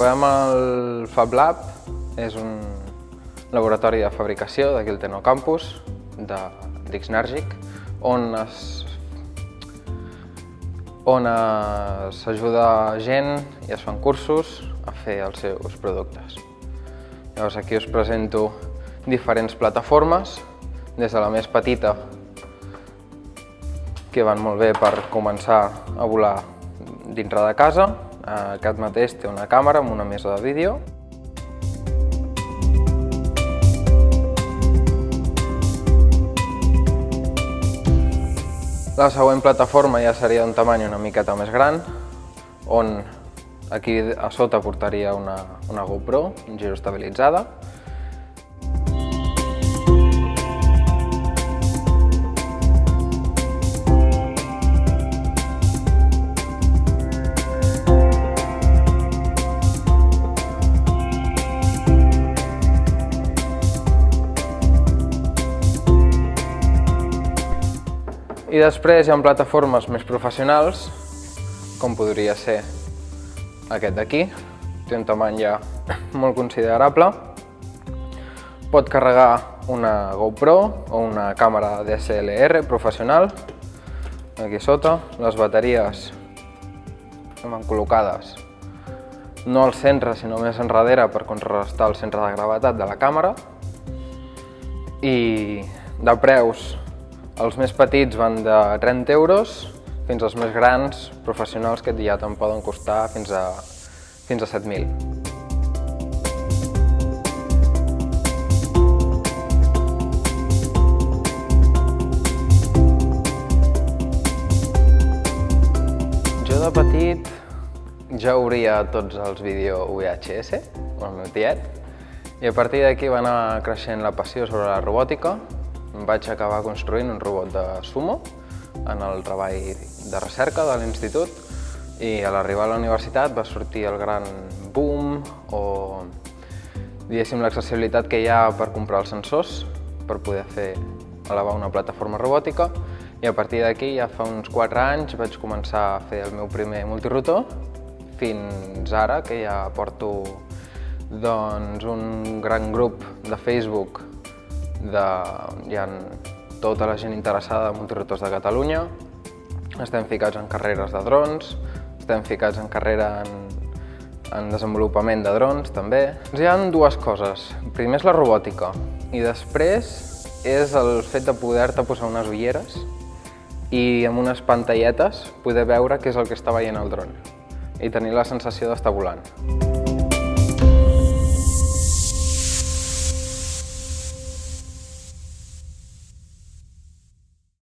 col·laborem al Fab Lab, és un laboratori de fabricació d'aquí al Tecnocampus, d'Xnergic, on s'ajuda gent i es fan cursos a fer els seus productes. Llavors aquí us presento diferents plataformes, des de la més petita, que van molt bé per començar a volar dintre de casa. Aquest mateix té una càmera amb una mesa de vídeo. La següent plataforma ja seria un tamany una miqueta més gran, on aquí a sota portaria una GoPro giroestabilitzada. I després hi ha plataformes més professionals, com podria ser aquest d'aquí. Té un tamany ja molt considerable. Pot carregar una GoPro o una càmera DSLR professional. Aquí sota, les bateries van col·locades no al centre, sinó més enrere per contrarrestar el centre de gravetat de la càmera. I de preus, els més petits van de 30 € fins als més grans, professionals, que ja te'n poden costar fins a 7.000. Jo de petit ja obria tots els vídeo VHS, amb el meu tiet, i a partir d'aquí va anar creixent la passió sobre la robòtica. Vaig acabar construint un robot de sumo en el treball de recerca de l'institut, i a l'arribar a la universitat va sortir el gran boom o, diguéssim, l'accessibilitat que hi ha per comprar els sensors per poder elevar una plataforma robòtica, i a partir d'aquí, ja fa uns 4 anys, vaig començar a fer el meu primer multirotor, fins ara, que ja porto un gran grup de Facebook hi ha tota la gent interessada en multirotors de Catalunya. Estem ficats en carreres de drons, estem ficats en carrera en desenvolupament de drons també. Hi ha dues coses. Primer és la robòtica i després és el fet de poder-te posar unes ulleres i amb unes pantalletes poder veure què és el que està veient el dron i tenir la sensació d'estar volant.